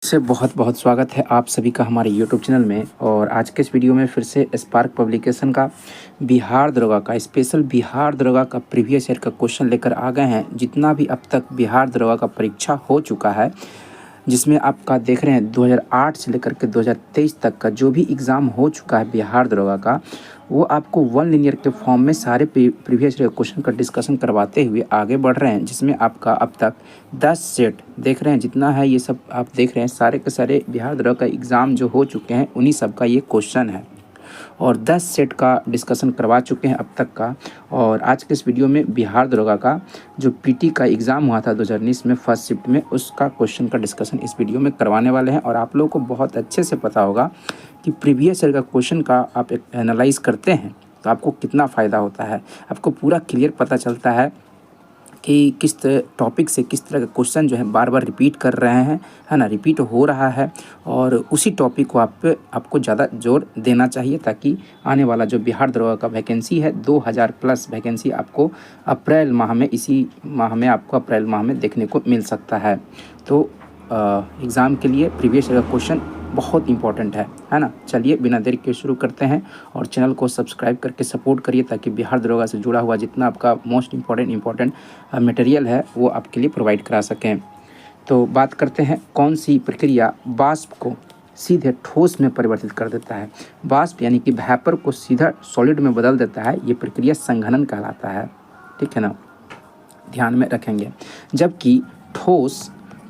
से बहुत बहुत स्वागत है आप सभी का हमारे YouTube चैनल में। और आज के इस वीडियो में फिर से स्पार्क पब्लिकेशन का बिहार दरोगा का स्पेशल बिहार दरोगा का प्रीवियस ईयर का क्वेश्चन लेकर आ गए हैं। जितना भी अब तक बिहार दरोगा का परीक्षा हो चुका है, जिसमें आपका देख रहे हैं 2008 से लेकर के 2023 तक का जो भी एग्ज़ाम हो चुका है बिहार दरोगा का, वो आपको वन लिनियर के फॉर्म में सारे प्रीवियस ईयर क्वेश्चन का डिस्कशन करवाते हुए आगे बढ़ रहे हैं। जिसमें आपका अब तक 10 सेट देख रहे हैं, जितना है ये सब आप देख रहे हैं, सारे के सारे बिहार दरोगा का एग्ज़ाम जो हो चुके हैं उन्हीं सब का ये क्वेश्चन है और 10 सेट का डिस्कशन करवा चुके हैं अब तक का। और आज के इस वीडियो में बिहार दरोगा का जो पीटी का एग्ज़ाम हुआ था 2019 में फर्स्ट शिफ्ट में, उसका क्वेश्चन का डिस्कशन इस वीडियो में करवाने वाले हैं। और आप लोगों को बहुत अच्छे से पता होगा कि प्रीवियस ईयर का क्वेश्चन का आप एनालाइज करते हैं तो आपको कितना फ़ायदा होता है, आपको पूरा क्लियर पता चलता है कि किस टॉपिक से किस तरह का क्वेश्चन जो है बार बार रिपीट कर रहे हैं, है ना, रिपीट हो रहा है। और उसी टॉपिक को आपको ज़्यादा जोर देना चाहिए ताकि आने वाला जो बिहार दरोगा का वैकेंसी है 2000 प्लस वैकेंसी आपको अप्रैल माह में, इसी माह में आपको अप्रैल माह में देखने को मिल सकता है। तो एग्ज़ाम के लिए प्रीवियस ईयर का क्वेश्चन बहुत इंपॉर्टेंट है ना। चलिए बिना देरी के शुरू करते हैं और चैनल को सब्सक्राइब करके सपोर्ट करिए ताकि बिहार दरोगा से जुड़ा हुआ जितना आपका मोस्ट इम्पॉर्टेंट मटेरियल है वो आपके लिए प्रोवाइड करा सकें। तो बात करते हैं कौन सी प्रक्रिया वाष्प को सीधे ठोस में परिवर्तित कर देता है। वाष्प यानी कि वेपर को सीधा सॉलिड में बदल देता है, ये प्रक्रिया संघनन कहलाता है, ठीक है ना, ध्यान में रखेंगे। जबकि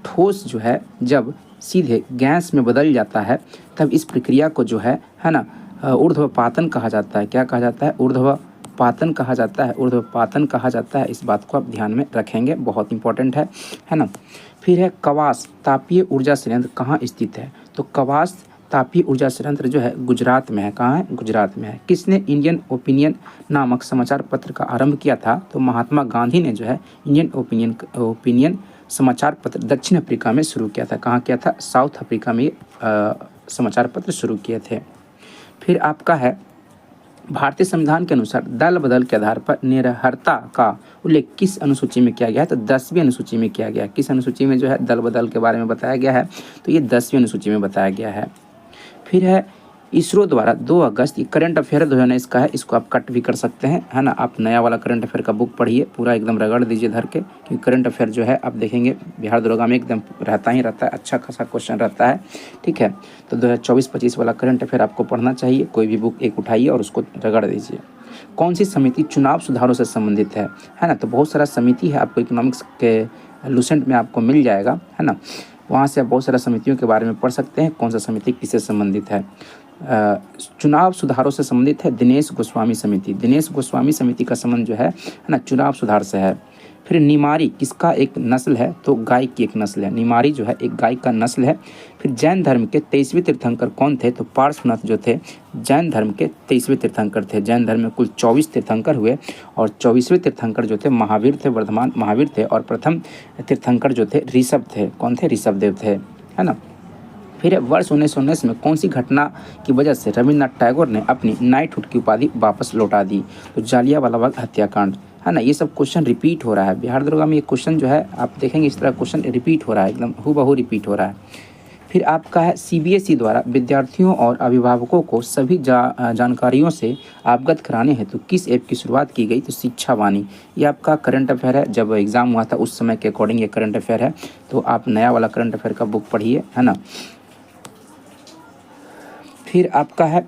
ठोस जो है जब सीधे गैस में बदल जाता है तब इस प्रक्रिया को जो है ना ऊर्ध्वपातन कहा जाता है। क्या कहा जाता है? ऊर्ध्वपातन कहा जाता है, ऊर्ध्वपातन कहा जाता है। इस बात को आप ध्यान में रखेंगे, बहुत इंपॉर्टेंट है ना। फिर है कवास तापीय ऊर्जा संयंत्र कहाँ स्थित है? तो कवास तापीय ऊर्जा संयंत्र जो है गुजरात में है। कहाँ है? गुजरात में है। किसने इंडियन ओपिनियन नामक समाचार पत्र का आरंभ किया था? तो महात्मा गांधी ने जो है इंडियन ओपिनियन समाचार पत्र दक्षिण अफ्रीका में शुरू किया था। कहाँ किया था? साउथ अफ्रीका में समाचार पत्र शुरू किए थे। फिर आपका है भारतीय संविधान के अनुसार दल बदल के आधार पर निरर्हता का उल्लेख किस अनुसूची में किया गया है? तो 10वीं अनुसूची में किया गया है। किस अनुसूची में जो है दल बदल के बारे में बताया गया है? तो ये 10वीं अनुसूची में बताया गया है। फिर है इसरो द्वारा 2 अगस्त, ये करंट अफेयर 2019 का है, इसको आप कट भी कर सकते हैं, है ना। आप नया वाला करंट अफेयर का बुक पढ़िए, पूरा एकदम रगड़ दीजिए धर के, क्योंकि करंट अफेयर जो है आप देखेंगे बिहार दरोगा में एकदम रहता है, अच्छा खासा क्वेश्चन रहता है, ठीक है। तो 2024-25 वाला करंट अफेयर आपको पढ़ना चाहिए। कोई भी बुक एक उठाइए और उसको रगड़ दीजिए। कौन सी समिति चुनाव सुधारों से संबंधित है ना। तो बहुत सारा समिति है, आपको इकोनॉमिक्स के लूसेंट में आपको मिल जाएगा, है ना। वहाँ से आप बहुत सारा समितियों के बारे में पढ़ सकते हैं, कौन सा समिति किससे संबंधित है। चुनाव सुधारों से संबंधित है दिनेश गोस्वामी समिति। दिनेश गोस्वामी समिति का संबंध जो है ना चुनाव सुधार से है। फिर निमारी किसका एक नस्ल है? तो गाय की एक नस्ल है। निमारी जो है एक गाय का नस्ल है। फिर जैन धर्म के 23वें तीर्थंकर कौन थे? तो पार्श्वनाथ जो थे जैन धर्म के 23वें तीर्थंकर थे। जैन धर्म में कुल 24 तीर्थंकर हुए और 24वें तीर्थंकर जो थे महावीर थे, वर्धमान महावीर थे। और प्रथम तीर्थंकर जो थे ऋषभ थे। कौन थे? ऋषभ देव थे, है ना। फिर वर्ष 1919 में कौन सी घटना की वजह से रविन्द्रनाथ टैगोर ने अपनी नाइटहुड की उपाधि वापस लौटा दी? तो जालियांवाला बाग हत्याकांड, है ना। ये सब क्वेश्चन रिपीट हो रहा है बिहार दरोगा में। ये क्वेश्चन जो है आप देखेंगे इस तरह क्वेश्चन रिपीट हो रहा है, एकदम हूबहू रिपीट हो रहा है। फिर आपका है सीबीएसई द्वारा विद्यार्थियों और अभिभावकों को सभी जानकारियों से अवगत कराने हेतु किस ऐप की शुरुआत की गई? तो शिक्षा वाणी। ये आपका करंट अफेयर है, जब एग्ज़ाम हुआ था उस समय के अकॉर्डिंग ये करंट अफेयर है। तो आप नया वाला करंट अफेयर का बुक पढ़िए, है ना। फिर आपका है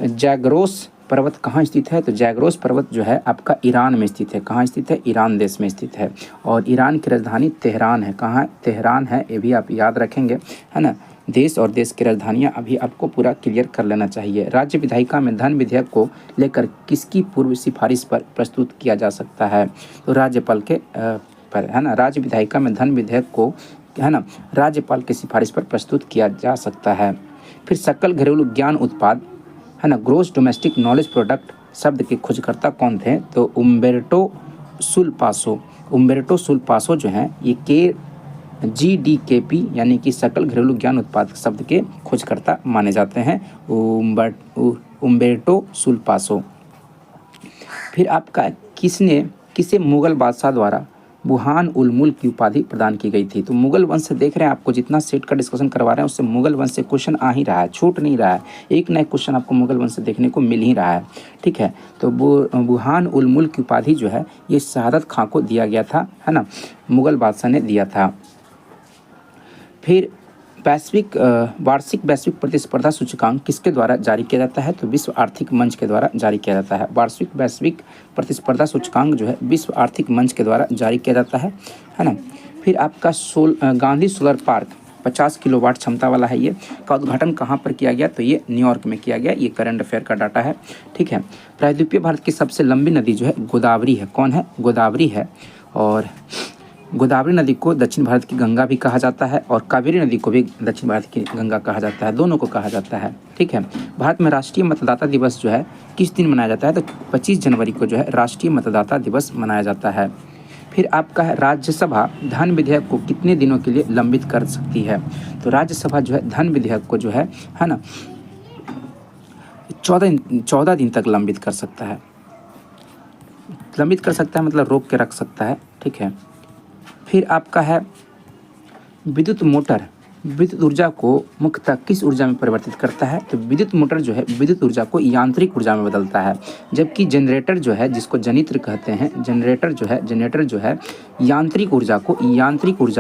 जैग्रोस पर्वत कहाँ स्थित है? तो जैग्रोस पर्वत जो है आपका ईरान में स्थित है। कहाँ स्थित है? ईरान देश में स्थित है। और ईरान की राजधानी तेहरान है। कहाँ? तेहरान है, ये भी आप याद रखेंगे, है ना। देश और देश की राजधानियाँ अभी आपको पूरा क्लियर कर लेना चाहिए। राज्य विधायिका में धन विधेयक को लेकर किसकी पूर्व सिफारिश पर प्रस्तुत किया जा सकता है? तो राज्यपाल के पर, है ना। राज्य विधायिका में धन विधेयक को, है ना, राज्यपाल की सिफारिश पर प्रस्तुत किया जा सकता है। फिर सकल घरेलू ज्ञान उत्पाद, है ना, ग्रोस डोमेस्टिक नॉलेज प्रोडक्ट शब्द के खोजकर्ता कौन थे? तो उम्बेर्टो सुलपासो। उम्बेर्टो सुलपासो जो हैं ये GDKP यानी कि सकल घरेलू ज्ञान उत्पाद शब्द के खोजकर्ता माने जाते हैं, उम्बेर्टो सुलपासो। फिर आपका किसे मुगल बादशाह द्वारा बुरहान उल मुल्क की उपाधि प्रदान की गई थी। तो मुगल वंश से देख रहे हैं, आपको जितना सेट का डिस्कशन करवा रहे हैं उससे मुगल वंश से क्वेश्चन आ ही रहा है, छूट नहीं रहा है, एक ना एक क्वेश्चन आपको मुगल वंश से देखने को मिल ही रहा है। ठीक है, तो बुरहान उल मुल्क की उपाधि जो है ये शहादत खां को दिया गया था, है ना, मुगल बादशाह ने दिया था। फिर वार्षिक वैश्विक प्रतिस्पर्धा सूचकांक किसके द्वारा जारी किया जाता है? तो विश्व आर्थिक मंच के द्वारा जारी किया जाता है। वार्षिक वैश्विक प्रतिस्पर्धा सूचकांक जो है विश्व आर्थिक मंच के द्वारा जारी किया जाता है ना। फिर आपका गांधी सोलर पार्क 50 किलोवाट क्षमता वाला है, ये का उद्घाटन कहाँ पर किया गया? तो ये न्यूयॉर्क में किया गया। ये करंट अफेयर का डाटा है। ठीक है, प्रायद्वीपीय भारत की सबसे लंबी नदी जो है गोदावरी है। कौन है? गोदावरी है। और गोदावरी नदी को दक्षिण भारत की गंगा भी कहा जाता है और कावेरी नदी को भी दक्षिण भारत की गंगा कहा जाता है, दोनों को कहा जाता है। ठीक है, भारत में राष्ट्रीय मतदाता दिवस जो है किस दिन मनाया जाता है? तो 25 जनवरी को जो है राष्ट्रीय मतदाता दिवस मनाया जाता है। फिर आपका है राज्यसभा धन विधेयक को कितने दिनों के लिए लंबित कर सकती है? तो राज्यसभा जो है धन विधेयक को जो है ना 14 दिन तक लंबित कर सकता है। लंबित कर सकता है मतलब रोक के रख सकता है। ठीक है, फिर आपका है विद्युत मोटर विद्युत ऊर्जा को मुख्यतः किस ऊर्जा में परिवर्तित करता है? तो विद्युत मोटर जो है विद्युत ऊर्जा को यांत्रिक ऊर्जा में बदलता है, जबकि जनरेटर जो है जिसको जनित्र कहते हैं, जनरेटर जो है यांत्रिक ऊर्जा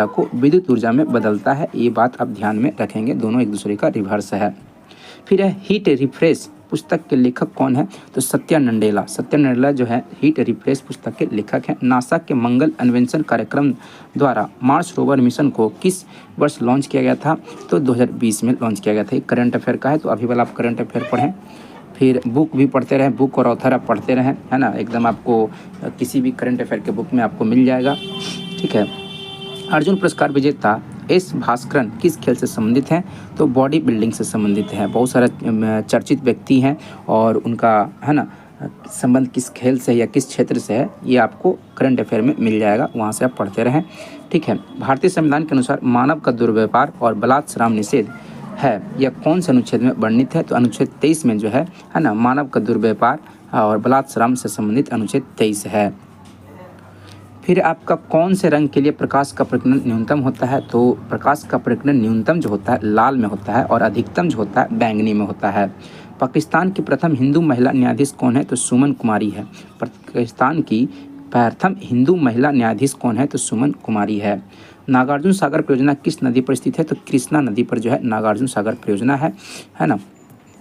को विद्युत ऊर्जा में बदलता है। ये बात आप ध्यान में रखेंगे, दोनों एक दूसरे का रिवर्स है। फिर है हीट रिफ्रेश पुस्तक के लेखक कौन है? तो सत्या नंडेला जो है हीट रिफ्रेश पुस्तक के लेखक हैं। नासा के मंगल अन्वेषण कार्यक्रम द्वारा मार्स रोवर मिशन को किस वर्ष लॉन्च किया गया था? तो 2020 में लॉन्च किया गया था। एक करंट अफेयर का है, तो अभी वाला आप करंट अफेयर पढ़ें, फिर बुक भी पढ़ते रहें, बुक और ऑथर आप पढ़ते रहें, है ना, एकदम आपको किसी भी करंट अफेयर के बुक में आपको मिल जाएगा। ठीक है, अर्जुन पुरस्कार विजेता एस भास्करन किस खेल से संबंधित हैं? तो बॉडी बिल्डिंग से संबंधित हैं। बहुत सारे चर्चित व्यक्ति हैं और उनका है ना संबंध किस खेल से या किस क्षेत्र से है, ये आपको करंट अफेयर में मिल जाएगा, वहाँ से आप पढ़ते रहें। ठीक है, भारतीय संविधान के अनुसार मानव का दुर्व्यवहार और बलात् श्रम निषेध है यह कौन से अनुच्छेद में वर्णित है? तो अनुच्छेद 23 में जो है ना मानव का दुर्व्यवहार और बलात् श्रम से संबंधित अनुच्छेद 23 है। फिर आपका कौन से रंग के लिए प्रकाश का प्रकीर्णन न्यूनतम होता है? तो प्रकाश का प्रकीर्णन न्यूनतम जो होता है लाल में होता है और अधिकतम जो होता है बैंगनी में होता है। पाकिस्तान की प्रथम हिंदू महिला न्यायाधीश कौन है? तो सुमन कुमारी है। पाकिस्तान की प्रथम हिंदू महिला न्यायाधीश कौन है? तो सुमन कुमारी है। नागार्जुन सागर परियोजना किस नदी पर स्थित है? तो कृष्णा नदी पर जो है नागार्जुन सागर परियोजना है ना।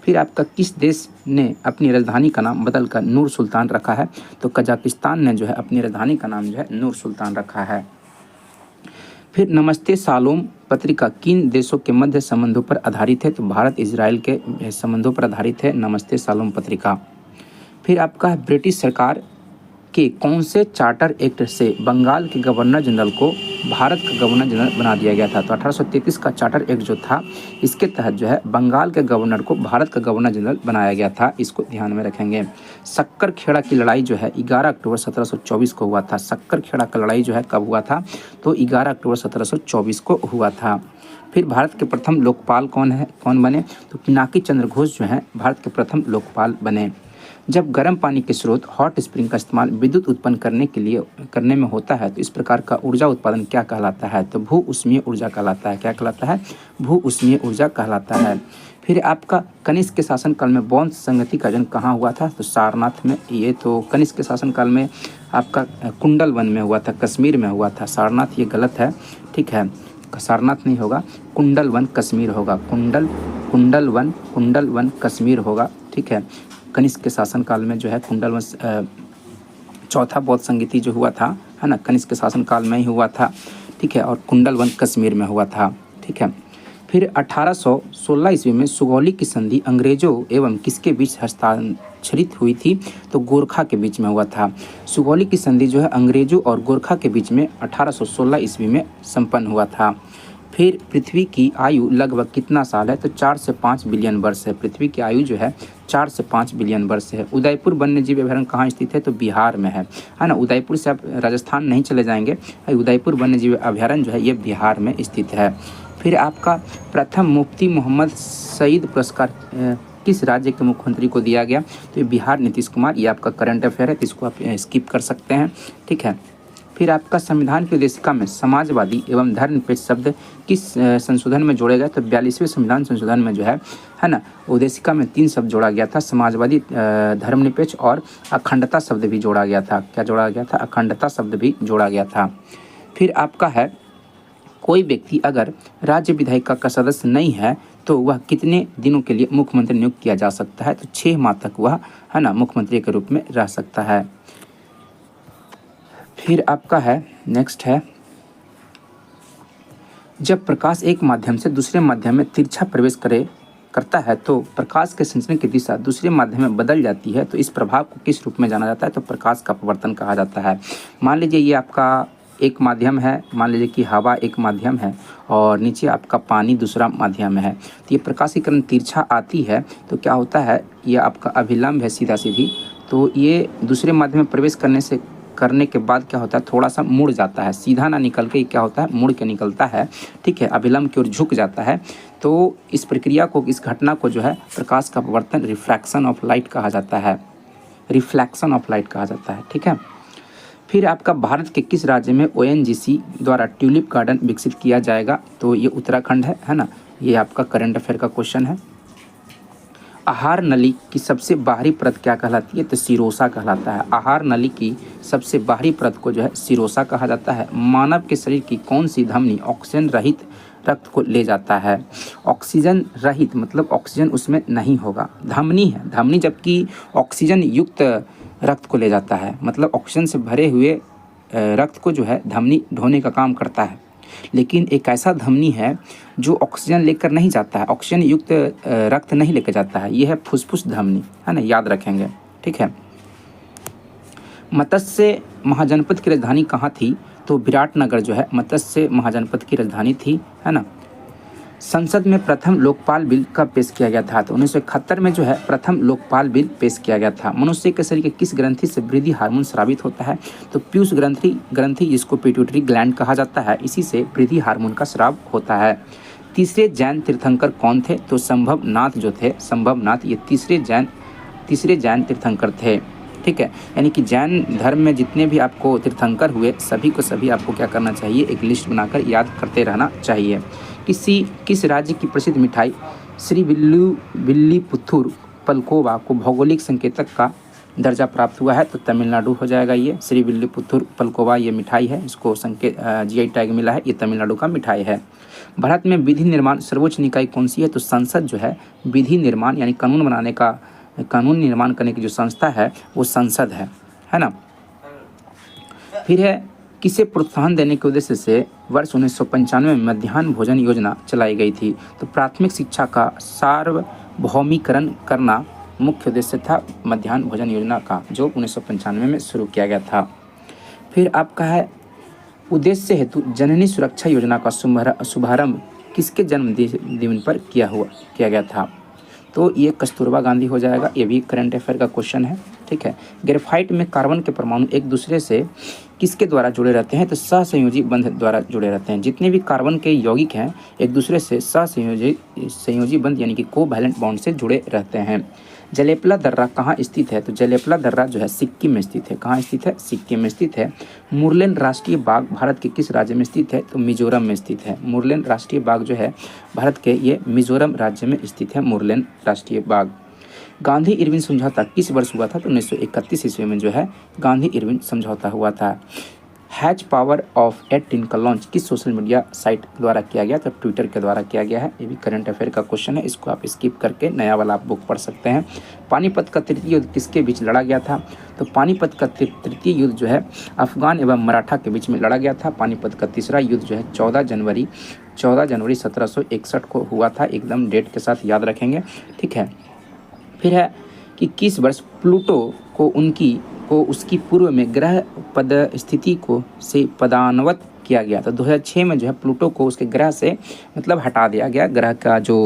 फिर आपका किस देश ने अपनी राजधानी का नाम बदलकर नूर सुल्तान रखा है? तो कजाकिस्तान ने जो है अपनी राजधानी का नाम जो है नूर सुल्तान रखा है। फिर नमस्ते शालोम पत्रिका किन देशों के मध्य संबंधों पर आधारित है? तो भारत इजराइल के संबंधों पर आधारित है नमस्ते शालोम पत्रिका। फिर आपका ब्रिटिश सरकार के कौन से चार्टर एक्ट से बंगाल के गवर्नर जनरल को भारत का गवर्नर जनरल बना दिया गया था? तो 1833 का चार्टर एक्ट जो था इसके तहत जो है बंगाल के गवर्नर को भारत का गवर्नर जनरल बनाया गया था, इसको ध्यान में रखेंगे। सक्कर खेड़ा की लड़ाई जो है 11 अक्टूबर 1724 को हुआ था। सक्कर खेड़ा का लड़ाई जो है कब हुआ था? तो 11 अक्टूबर 1724 को हुआ था। फिर भारत के प्रथम लोकपाल कौन बने? तो पिनाकी चंद्र घोष जो है भारत के प्रथम लोकपाल बने। जब गर्म पानी के स्रोत हॉट स्प्रिंग का इस्तेमाल विद्युत उत्पन्न करने में होता है तो इस प्रकार का ऊर्जा उत्पादन क्या कहलाता है? तो भू ऊष्मीय ऊर्जा कहलाता है। क्या कहलाता है? भू ऊष्मीय ऊर्जा कहलाता है। फिर आपका कनिष्क के शासनकाल में बौद्ध संगति का जन्म कहाँ हुआ था? तो सारनाथ में। ये तो कनिष्क के शासनकाल में आपका कुंडल वन में हुआ था, कश्मीर में हुआ था। सारनाथ ये गलत है। ठीक है, सारनाथ नहीं होगा, कुंडल वन कश्मीर होगा। कुंडल वन कश्मीर होगा। ठीक है, कनिष्क के शासनकाल में जो है कुंडल वंश चौथा बौद्ध संगति जो हुआ था, है ना, कनिष्क के शासनकाल में ही हुआ था। ठीक है, और कुंडल वन कश्मीर में हुआ था। ठीक है, फिर 1816 ईस्वी में सुगौली की संधि अंग्रेजों एवं किसके बीच हस्ताक्षरित हुई थी? तो गोरखा के बीच में हुआ था। सुगौली की संधि जो है अंग्रेजों और गोरखा के बीच में 1816 ईस्वी में संपन्न हुआ था। फिर पृथ्वी की आयु लगभग कितना साल है? तो 4 से 5 बिलियन वर्ष है। पृथ्वी की आयु जो है 4 से 5 बिलियन वर्ष है। उदयपुर वन्यजीव अभयारण्य कहाँ स्थित है? तो बिहार में है ना। उदयपुर से आप राजस्थान नहीं चले जाएंगे, उदयपुर वन्यजीव अभयारण्य जो है ये बिहार में स्थित है। फिर आपका प्रथम मुफ्ती मोहम्मद सईद पुरस्कार किस राज्य के मुख्यमंत्री को दिया गया? तो ये बिहार नीतीश कुमार। ये आपका करंट अफेयर है, तो इसको आप स्किप कर सकते हैं। ठीक है, फिर आपका संविधान की उद्देशिका में समाजवादी एवं धर्मनिरपेक्ष शब्द किस संशोधन में जोड़े गए? तो 42वें संविधान संशोधन में जो है ना, उद्देशिका में 3 शब्द जोड़ा गया था, समाजवादी, धर्मनिरपेक्ष और अखंडता शब्द भी जोड़ा गया था। क्या जोड़ा गया था? अखंडता शब्द भी जोड़ा गया था। फिर आपका है, कोई व्यक्ति अगर राज्य विधायिका का सदस्य नहीं है तो वह कितने दिनों के लिए मुख्यमंत्री नियुक्त किया जा सकता है? तो 6 माह तक वह है ना मुख्यमंत्री के रूप में रह सकता है। फिर आपका है, नेक्स्ट है, जब प्रकाश एक माध्यम से दूसरे माध्यम में तिरछा प्रवेश करता है तो प्रकाश के संचरण की दिशा दूसरे माध्यम में बदल जाती है, तो इस प्रभाव को किस रूप में जाना जाता है? तो प्रकाश का अपवर्तन कहा जाता है। मान लीजिए ये आपका एक माध्यम है, मान लीजिए कि हवा एक माध्यम है और नीचे आपका पानी दूसरा माध्यम है, तो ये प्रकाश की किरण तिरछा आती है तो क्या होता है, ये आपका अभिलंब है सीधा सीधी, तो ये दूसरे माध्यम में प्रवेश करने के बाद क्या होता है, थोड़ा सा मुड़ जाता है, सीधा ना निकल के क्या होता है, मुड़ के निकलता है, ठीक है, अभिलंब की ओर झुक जाता है। तो इस प्रक्रिया को, इस घटना को जो है प्रकाश का अपवर्तन, रिफ्रैक्शन ऑफ लाइट कहा जाता है, रिफ्लेक्शन ऑफ लाइट कहा जाता है, ठीक है। फिर आपका भारत के किस राज्य में ONGC द्वारा ट्यूलिप गार्डन विकसित किया जाएगा? तो ये उत्तराखंड है ना। ये आपका करंट अफेयर का क्वेश्चन है। आहार नली की सबसे बाहरी परत क्या कहलाती है? तो सिरोसा कहलाता है। आहार नली की सबसे बाहरी परत को जो है सिरोसा कहा जाता है। मानव के शरीर की कौन सी धमनी ऑक्सीजन रहित रक्त को ले जाता है? ऑक्सीजन रहित मतलब ऑक्सीजन उसमें नहीं होगा, धमनी है, धमनी जबकि ऑक्सीजन युक्त रक्त को ले जाता है, मतलब ऑक्सीजन से भरे हुए रक्त को जो है धमनी ढोने का काम करता है। लेकिन एक ऐसा धमनी है जो ऑक्सीजन लेकर नहीं जाता है, ऑक्सीजन युक्त रक्त नहीं लेकर जाता है, ये है फुसफुस धमनी, है ना, याद रखेंगे, ठीक है। मत्स्य महाजनपद की राजधानी कहाँ थी? तो विराटनगर जो है मत्स्य महाजनपद की राजधानी थी, है ना। संसद में प्रथम लोकपाल बिल कब पेश किया गया था? तो 1971 में जो है प्रथम लोकपाल बिल पेश किया गया था। मनुष्य के शरीर के किस ग्रंथि से वृद्धि हार्मोन स्रावित होता है? तो पीयूष ग्रंथि जिसको पिट्यूटरी ग्लैंड कहा जाता है, इसी से वृद्धि हार्मोन का स्राव होता है। तीसरे जैन तीर्थंकर कौन थे? तो संभवनाथ जो थे, संभवनाथ, ये तीसरे जैन तीर्थंकर थे, ठीक है। यानी कि जैन धर्म में जितने भी आपको तीर्थंकर हुए सभी को सभी आपको क्या करना चाहिए, एक लिस्ट बनाकर याद करते रहना चाहिए। किस राज्य की प्रसिद्ध मिठाई श्री विल्लीपुथुर पलकोवा को भौगोलिक संकेतक का दर्जा प्राप्त हुआ है? तो तमिलनाडु हो जाएगा। ये श्री विल्लीपुथुर पलकोवा ये मिठाई है, इसको GI टैग मिला है, ये तमिलनाडु का मिठाई है। भारत में विधि निर्माण सर्वोच्च निकाय कौन सी है? तो संसद जो है विधि निर्माण यानी कानून निर्माण करने की जो संस्था है वो संसद है ना। फिर है, किसे प्रोत्साहन देने के उद्देश्य से वर्ष 1995 में मध्याह्न भोजन योजना चलाई गई थी? तो प्राथमिक शिक्षा का सार्वभौमिकरण करना मुख्य उद्देश्य था मध्याह्न भोजन योजना का, जो 1995 में शुरू किया गया था। फिर आपका है, उद्देश्य हेतु जननी सुरक्षा योजना का शुभारंभ किसके जन्मदिन पर किया गया था? तो ये कस्तूरबा गांधी हो जाएगा। ये भी करंट अफेयर का क्वेश्चन है, ठीक है। ग्रेफाइट में कार्बन के परमाणु एक दूसरे से किसके द्वारा जुड़े रहते हैं? तो सहसंयोजी बंध द्वारा जुड़े रहते हैं। जितने भी कार्बन के यौगिक हैं एक दूसरे से सहसंयोजी बंध यानी कि कोवैलेंट बॉन्ड से जुड़े रहते हैं। जलेपला दर्रा कहाँ स्थित है? तो जलेपला दर्रा जो है सिक्किम में स्थित है। कहाँ स्थित है? सिक्किम में स्थित है। मुरलेन राष्ट्रीय बाग भारत के किस राज्य में स्थित है? तो मिजोरम में स्थित है। मुरलेन राष्ट्रीय बाग जो है भारत के ये मिजोरम राज्य में स्थित है, मुरलेन राष्ट्रीय बाग। गांधी इरविन समझौता किस वर्ष हुआ था? तो 1931 ईस्वी में जो है गांधी इरविन समझौता हुआ था। हैच पावर ऑफ 18 का लॉन्च किस सोशल मीडिया साइट द्वारा किया गया? तो ट्विटर के द्वारा किया गया है। ये भी करंट अफेयर का क्वेश्चन है, इसको आप स्किप करके नया वाला आप बुक पढ़ सकते हैं। पानीपत का तृतीय युद्ध किसके बीच लड़ा गया था? तो पानीपत का तृतीय युद्ध जो है अफगान एवं मराठा के बीच में लड़ा गया था। पानीपत का तीसरा युद्ध जो है 14 जनवरी 1761 को हुआ था। एकदम डेट के साथ याद रखेंगे, ठीक है। फिर है कि किस वर्ष प्लूटो को उसकी पूर्व में ग्रह पद स्थिति से पदान्वत किया गया? तो 2006 में जो है प्लूटो को उसके ग्रह से मतलब हटा दिया गया। ग्रह का जो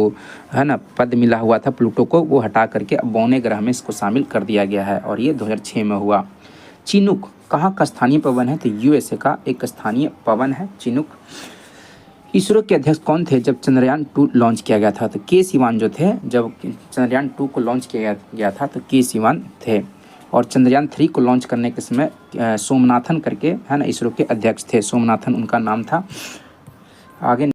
है ना पद मिला हुआ था प्लूटो को, वो हटा करके अब बौने ग्रह में इसको शामिल कर दिया गया है और ये 2006 में हुआ। चिनूक कहाँ का स्थानीय पवन है? तो USA का एक स्थानीय पवन है चिनूक। इसरो के अध्यक्ष कौन थे जब चंद्रयान 2 लॉन्च किया गया था? तो के सिवान जो थे। जब चंद्रयान 2 को लॉन्च किया गया था तो के सिवान थे। और चंद्रयान 3 को लॉन्च करने के समय सोमनाथन करके है ना इसरो के अध्यक्ष थे, सोमनाथन उनका नाम था। आगे